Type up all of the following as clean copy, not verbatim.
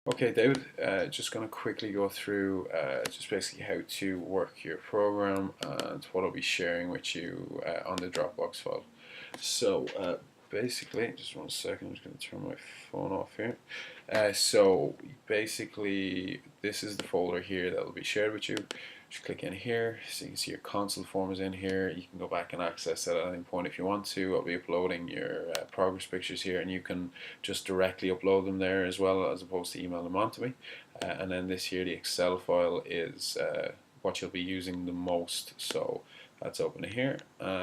Okay, David, just going to quickly go through just basically how to work your program and what I'll be sharing with you on the Dropbox file. So basically, just one second, I'm just going to turn my phone off here. So basically, this is the folder here that will be shared with you. Just click in here, so you can see your console form is in here. You can go back and access it at any point if you want to. I'll be uploading your progress pictures here, and you can just directly upload them there as well, as opposed to email them on to me. And then this here, the Excel file, is what you'll be using the most. So let's open it here.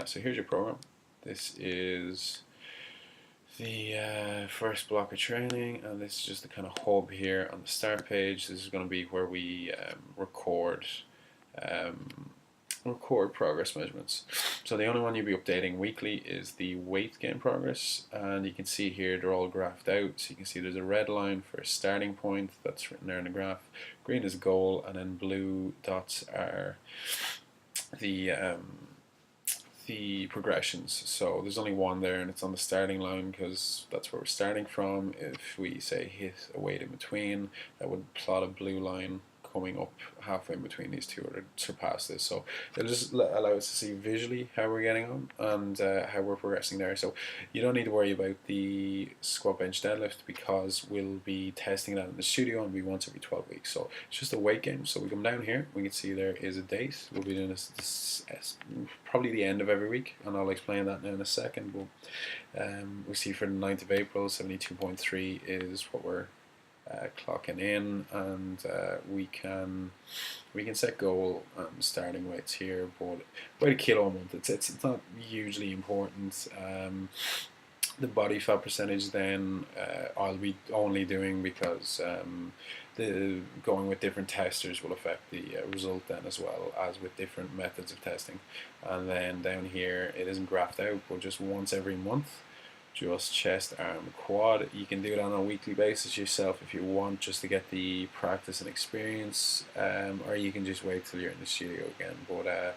So here's your program. This is the first block of training, and this is just the kind of hub here on the start page. This is going to be where we um, record progress measurements. So the only one you'll be updating weekly is the weight gain progress, and you can see here they're all graphed out. So you can see there's a red line for a starting point that's written there in the graph, green is goal, and then blue dots are the progressions. So there's only one there, and it's on the starting line because that's where we're starting from. If we say hit a weight in between, that would plot a blue line coming up halfway in between these two or to surpass this. So it'll just allow us to see visually how we're getting on and how we're progressing there. So you don't need to worry about the squat bench deadlift because we'll be testing that in the studio and be once every 12 weeks. So it's just a weight game. So we come down here, we can see there is a date. We'll be doing this probably the end of every week, and I'll explain that now in a second. But we see for the 9th of April, 72.3 is what we're clocking in, and we can set goal starting weights here, but about a kilo a month. It's not hugely important. The body fat percentage then I'll be only doing because the going with different testers will affect the result then, as well as with different methods of testing. And then down here it isn't graphed out, but just once every month, just chest, arm, quad. You can do it on a weekly basis yourself if you want, just to get the practice and experience, or you can just wait till you're in the studio again. But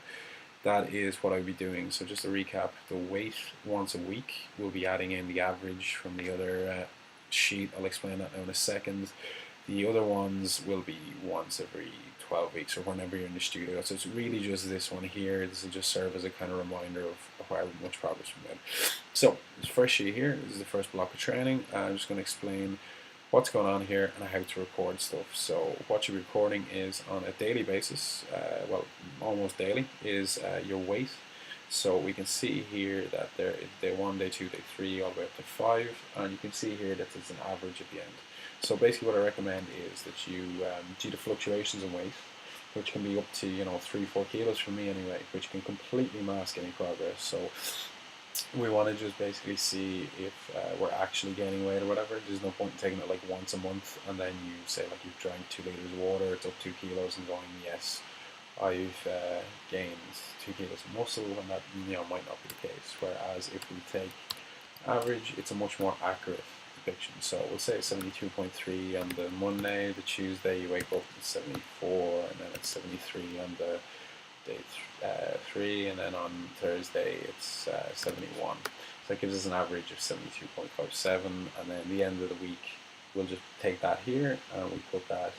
that is what I'll be doing. So just to recap, the weight once a week. We'll be adding in the average from the other sheet. I'll explain that now in a second. The other ones will be once every 12 weeks or whenever you're in the studio. So it's really just this one here. This will just serve as a kind of reminder of how much progress we made. So this first sheet here, this is the first block of training. I'm just going to explain what's going on here and how to record stuff. So what you're recording is on a daily basis, well, almost daily, is your weight. So we can see here that there is day 1, day 2, day 3, all the way up to 5, and you can see here that there's an average at the end. So basically what I recommend is that you, due to fluctuations in weight, which can be up to 3-4 kilos for me anyway, which can completely mask any progress. So we want to just basically see if we're actually gaining weight or whatever. There's no point in taking it like once a month and then you say like you've drank 2 liters of water, it's up 2 kilos, and going, yes, I've gained 2 kilos of muscle, and that might not be the case. Whereas if we take average, it's a much more accurate depiction. So we'll say 72.3 on the Monday. The Tuesday you wake up at 74, and then it's 73 on the day 3, and then on Thursday it's 71. So that gives us an average of 72.57, and then the end of the week we'll just take that here and we put that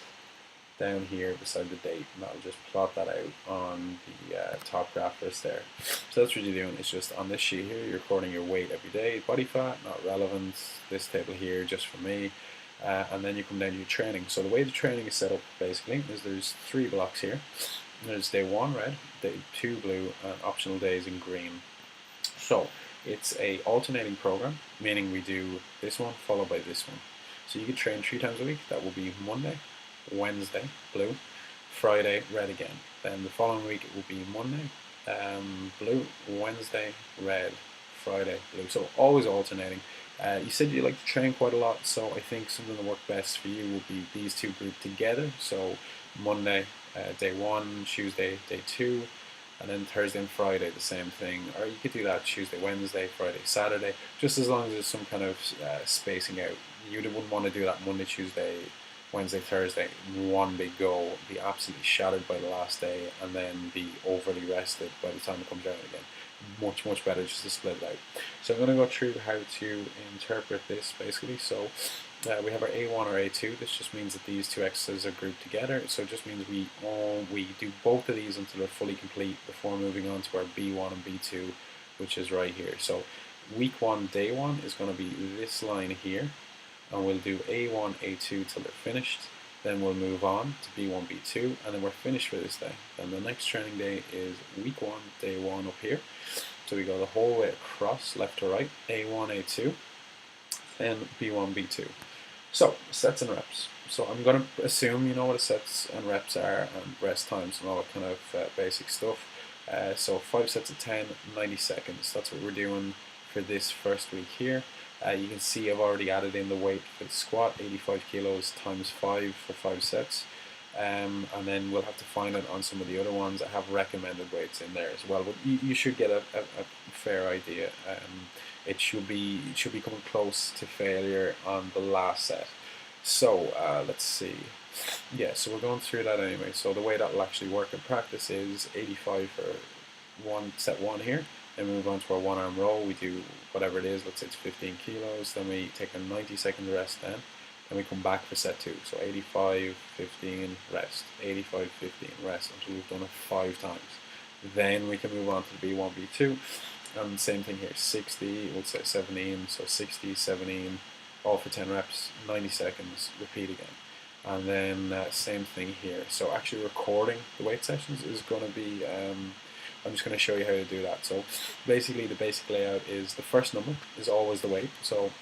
down here beside the date, and that'll just plot that out on the top graph list there. So that's what you're doing. It's just on this sheet here, you're recording your weight every day, body fat, not relevant. This table here just for me. And then you come down to your training. So the way the training is set up basically is there's 3 blocks here. There's day 1 red, day 2 blue, and optional days in green. So it's a alternating program, meaning we do this one followed by this one. So you could train 3 times a week. That will be Monday, Wednesday, blue, Friday, red again. Then the following week it will be Monday, blue, Wednesday, red, Friday, blue. So always alternating. You said you like to train quite a lot, so I think something that work best for you will be these 2 grouped together. So Monday, day 1, Tuesday, day 2, and then Thursday and Friday the same thing. Or you could do that Tuesday, Wednesday, Friday, Saturday, just as long as there's some kind of spacing out. You wouldn't want to do that Monday, Tuesday, Wednesday, Thursday, one big go, be absolutely shattered by the last day, and then be overly rested by the time it comes out again. Much better just to split it out. So I'm going to go through how to interpret this basically. So we have our A1 or A2. This just means that these two exercises are grouped together. So it just means we do both of these until they're fully complete before moving on to our B1 and B2, which is right here. So week 1, day 1 is going to be this line here, and we'll do A1, A2 till they're finished. Then we'll move on to B1, B2, and then we're finished for this day. Then the next training day is week 1, day 1 up here. So we go the whole way across, left to right, A1, A2, then B1, B2. So, sets and reps. So I'm going to assume you know what a sets and reps are, and rest times and all that kind of basic stuff. So 5 sets of 10, 90 seconds. That's what we're doing for this first week here. You can see I've already added in the weight for the squat, 85 kilos times 5 for 5 sets. And then we'll have to find it on some of the other ones. I have recommended weights in there as well, but you should get a fair idea. It should be coming close to failure on the last set. So let's see. Yeah, so we're going through that anyway. So the way that will actually work in practice is 85 for set 1 here. Then we move on to our 1 arm row. We do whatever it is. Let's say it's 15 kilos. Then we take a 90-second rest then. Then we come back for set 2. So 85, 15, rest. 85, 15, rest until we've done it 5 times. Then we can move on to the B1, B2. And same thing here, 60, we'll say 17, so 60, 17, all for 10 reps, 90 seconds, repeat again. And then same thing here. So actually recording the weight sessions is going to be, I'm just going to show you how to do that. So basically the basic layout is the first number is always the weight. So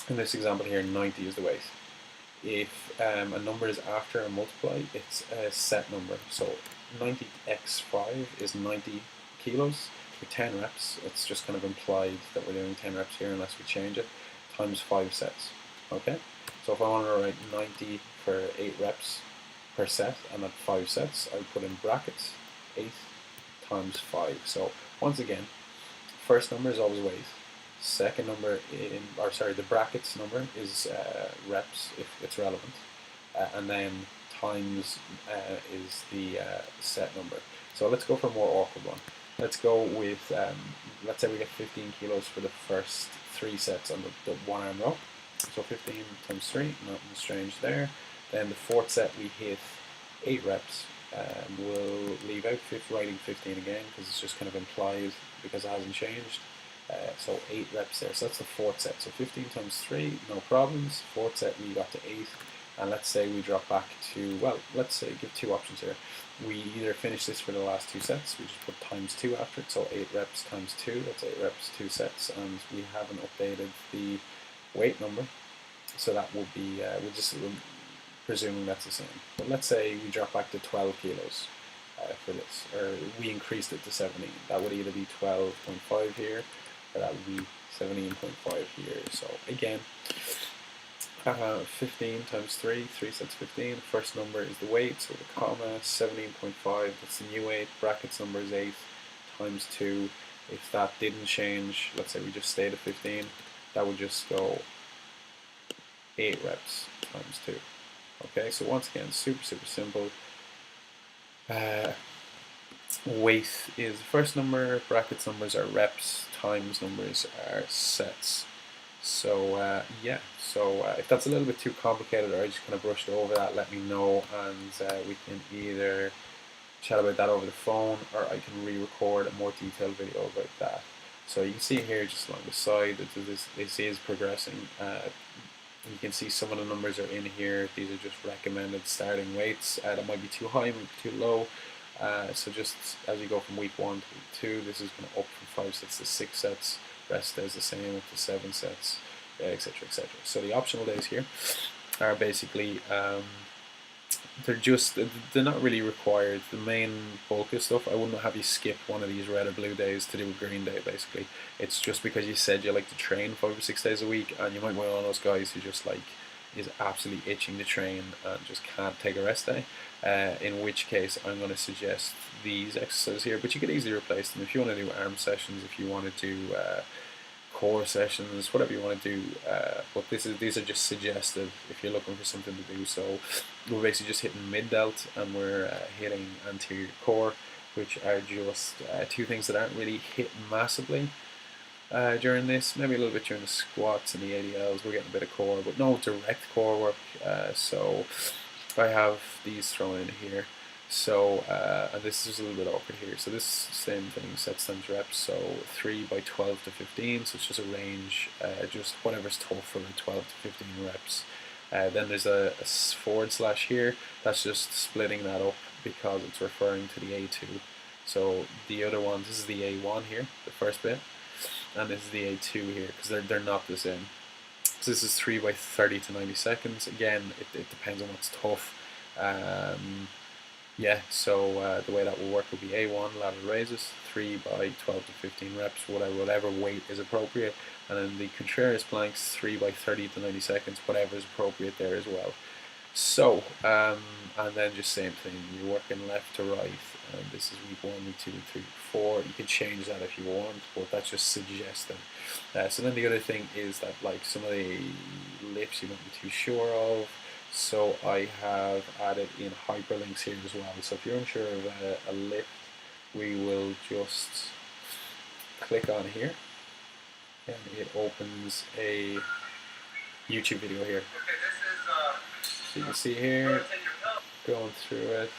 in this example here, 90 is the weight. If a number is after a multiply, it's a set number. So 90x5 is 90 kilos. For 10 reps, it's just kind of implied that we're doing 10 reps here unless we change it, times 5 sets. Okay? So if I want to write 90 for 8 reps per set and at 5 sets, I would put in brackets 8 times 5. So once again, first number is always weight. Second number the brackets number is reps if it's relevant. And then times is the set number. So let's go for a more awkward one. Let's go with, let's say we get 15 kilos for the first 3 sets on the 1 arm row. So 15 times 3, nothing strange there. Then the 4th set we hit 8 reps. We'll leave out writing 15 again because it's just kind of implied because it hasn't changed. So 8 reps there. So that's the 4th set. So 15 times 3, no problems. 4th set we got to 8. And let's say we drop back to, well, let's say give 2 options here. We either finish this for the last 2 sets, we just put times 2 after it, so 8 reps times 2, that's 8 reps, 2 sets, and we haven't updated the weight number, so that will be, we're just presuming that's the same. But let's say we drop back to 12 kilos for this, or we increased it to 17. That would either be 12.5 here, or that would be 17.5 here, so again, 15 times 3, 3 sets 15. First number is the weight, so the comma, 17.5, that's the new weight. Brackets number is 8 times 2. If that didn't change, let's say we just stayed at 15, that would just go 8 reps times 2. Okay, so once again, super simple. Weight is the first number, brackets numbers are reps, times numbers are sets. So yeah, so if that's a little bit too complicated or I just kind of brushed over that, let me know, and we can either chat about that over the phone or I can re-record a more detailed video about that. So you can see here just along the side that this is progressing. You can see some of the numbers are in here. These are just recommended starting weights. That might be too high, might be too low. So just as you go from week 1 to week 2, this is going to up from 5 sets to 6 sets. Rest stays the same up to 7 sets, etc., etc. So the optional days here are basically they're not really required. The main bulk of stuff, I wouldn't have you skip one of these red or blue days to do a green day. Basically, it's just because you said you like to train 5 or 6 days a week, and you might be one of those guys who just like is absolutely itching to train and just can't take a rest day. In which case, I'm going to suggest these exercises here, but you could easily replace them if you want to do arm sessions, if you want to do core sessions, whatever you want to do. But these are just suggestive if you're looking for something to do. So we're basically just hitting mid delt and we're hitting anterior core, which are just 2 things that aren't really hit massively. during this, maybe a little bit during the squats and the ADLs. We're getting a bit of core, but no direct core work. So I have these thrown in here. So and this is a little bit awkward here. So this same thing, sets times reps. So 3 by 12 to 15. So it's just a range, just whatever's tough for 12 to 15 reps. Then there's a forward slash here. That's just splitting that up because it's referring to the A2. So the other one, this is the A1 here, the first bit, and this is the A2 here because they're not the same. So this is 3 by 30 to 90 seconds. Again, it depends on what's tough. Yeah, so the way that will work would be A1 lateral raises, 3 by 12 to 15 reps, whatever weight is appropriate, and then the contrarious planks, 3 by 30 to 90 seconds, whatever is appropriate there as well. So, and then just same thing, you're working left to right, and this is week 1, week 2, week 3, week 4. You can change that if you want, but that's just suggested. So then the other thing is that like some of the lifts you might be too sure of, so I have added in hyperlinks here as well. So if you're unsure of a lift, we will just click on here, and it opens a YouTube video here. So you can see here, going through it,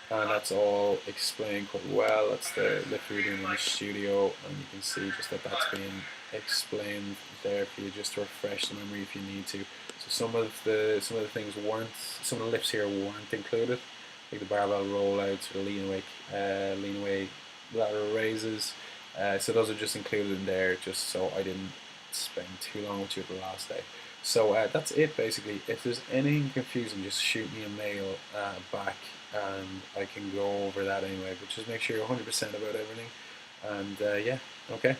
and that's all explained quite well. That's the lift we're doing in the studio, and you can see just that that's being explained there for you just to refresh the memory if you need to. So some of the things weren't, some of the lifts here weren't included, like the barbell rollouts or lean away lateral raises. So those are just included in there, just so I didn't spend too long with you the last day. So that's it basically. If there's anything confusing, just shoot me a mail back, and I can go over that anyway. But just make sure you're 100% about everything. And yeah, okay.